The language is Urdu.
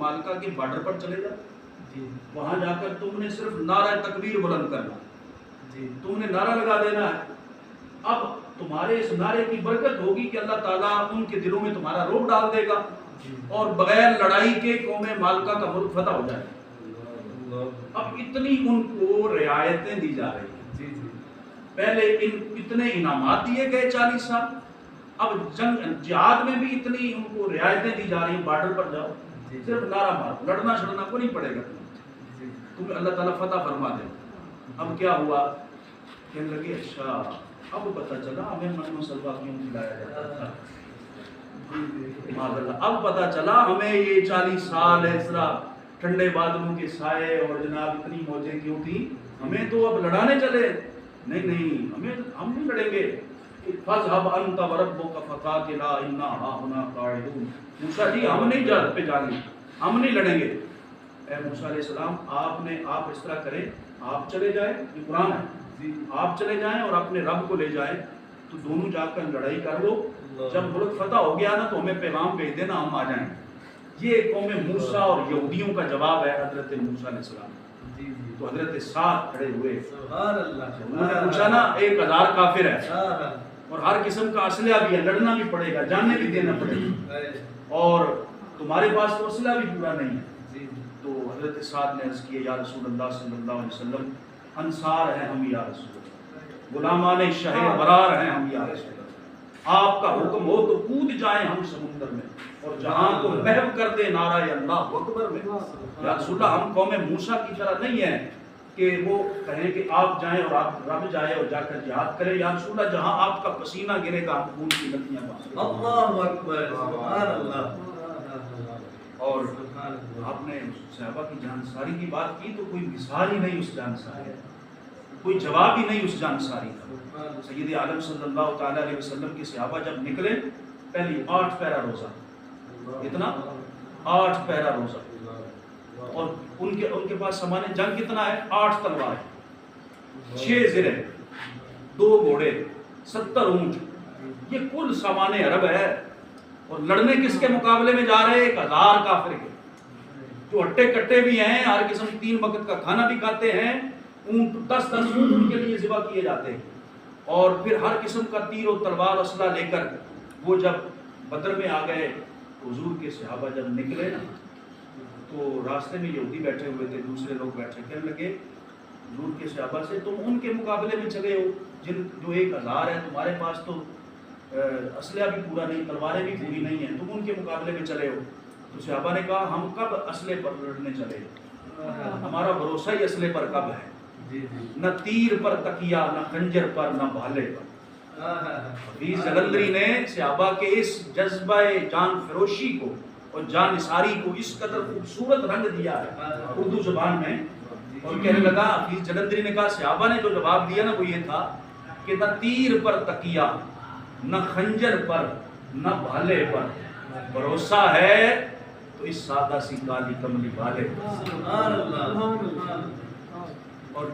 مالکا کے بارڈر پر چلے جاؤ، وہاں جا کر تم نے صرف نعرہ تکبیر بلند کرنا، تم نے نعرہ لگا دینا ہے۔ اب تمہارے اس نعرے کی برکت ہوگی کہ اللہ تعالیٰ ان کے دلوں میں تمہارا رعب ڈال دے گا اور بغیر لڑائی کے قوم مالکا کا ملک فتح ہو جائے گا۔ اب اتنی ان کو رعایتیں دی جا رہی ہیں، پہلے اتنے انعامات دیے گئے 40 سال، اب جہاد میں بھی اتنی ان کو رعایتیں دی جا رہی ہیں، بارڈر پر جاؤ صرف نعرہ مارو، لڑنا شڑنا کو نہیں پڑے گا تمہیں، اللہ تعالیٰ فتح فرما دے۔ اب کیا ہوا، کہنے لگے اچھا اب پتہ چلا ہمیں من مسلوہ کیوں کھلایا جاتا تھا، اب پتہ چلا ہمیں یہ 40 سال اس طرح ٹھنڈے بادلوں کے سائے اور جناب اتنی موجیں کیوں تھی، ہمیں تو اب لڑانے چلے، نہیں ہم نہیں لڑیں گے، فَاذْهَبْ أَنْتَ وَرَبُّكَ فَقَاتِلَا إِنَّا هَاهُنَا قَاعِدُونَ۔ موسیٰ جی ہم نہیں جہاد پہ جائیں گے، ہم نہیں لڑیں گے۔ اے موسیٰ علیہ السلام آپ اس طرح کریں، آپ چلے جائیں، یہ قرآن ہے، آپ چلے جائیں اور اپنے رب کو لے جائیں، تو دونوں جا کر لڑائی کر لو، جب ملک فتح ہو گیا نا تو ہمیں پیغام بھیج دینا، ہم آ جائیں۔ یہ قوم موسیٰ اور یہودیوں کا جواب ہے حضرت موسیٰ علیہ السلام۔ تو حضرت ساتھ کھڑے ہوئے، انہوں نے پوچھا نا 1000 کافر ہے اور ہر قسم کا اسلحہ بھی ہے، لڑنا بھی پڑے گا، جانیں بھی دینا پڑے گا، اور تمہارے پاس تو اسلحہ بھی پورا نہیں ہے۔ تو حضرت سعد نے عرض کیا یا رسول اللہ صلی اللہ علیہ وسلم، انصار ہیں ہم یا رسول اللہ، غلامان شہر برار ہیں ہم یا رسول اللہ، آپ کا حکم ہو تو کود جائیں ہم سمندر میں اور جہاں کو محو کر دے نعرہ اللہ اکبر میں۔ یا رسول اللہ ہم قوم موسیٰ کی طرح نہیں ہیں کہ وہ کہیں کہ آپ جائیں اور آپ رب جائے اور جا کر جہاد کریں، یا رسول اللہ جہاں آپ کا پسینہ گرے گا ہم خون کی ندیاں بہائیں۔ اللہ اکبر، سبحان اللہ۔ اور آپ نے صحابہ کی جانساری کی بات کی تو کوئی مثال ہی نہیں اس جانساری، کوئی جواب ہی نہیں اس جانساری کا۔ سید عالم صلی اللہ تعالیٰ علیہ وسلم کے صحابہ جب نکلے، پہلی 8 پیرا روزہ، اتنا 8 پیرا روزہ، اور ان کے پاس سامان جنگ کتنا ہے، 8 تلوار، 6 زرے، 2 گھوڑے، 70 اونٹ، یہ کل سامان عرب ہے، اور لڑنے کس کے مقابلے میں جا رہے ہیں، 1000 کافر کے، جو ہٹے کٹے بھی ہیں، ہر قسم 3 وقت کا کھانا بھی کھاتے ہیں، اونٹ 10 اونٹ ان کے لیے ذبح کیے جاتے ہیں، اور پھر ہر قسم کا تیر و تلوار اسلحہ لے کر وہ جب بدر میں آ گئے، حضور کے صحابہ جب نکلے نا تو راستے میں یہودی بیٹھے ہوئے تھے، دوسرے لوگ بیٹھے، کہنے لگے حضور کے صحابہ سے تم ان کے مقابلے میں چلے ہو جو 1000 ہے، تمہارے پاس تو اسلحہ بھی پورا نہیں، تلواریں بھی پوری نہیں ہیں، تم ان کے مقابلے میں چلے ہو۔ تو صحابہ نے کہا ہم کب اسلحے پر لڑنے چلے، ہمارا بھروسہ ہی اسلحے پر کب ہے، نہ تیر پر تکیہ، نہ خنجر پر، نہ بھالے پر۔ حفیظ جلندری نے صحابہ کے اس جذبہ جان فروشی کو اور جان نثاری کو اس قدر خوبصورت رنگ دیا ہے اردو زبان میں، اور کہنے لگا، حفیظ جلندری نے کہا صحابہ نے جو جواب دیا نا وہ یہ تھا کہ نہ تیر پر تکیہ، نہ خنجر پر، نہ بھالے پر، بھروسہ ہے تو اس سادہ سی کالی کملی والے۔ اور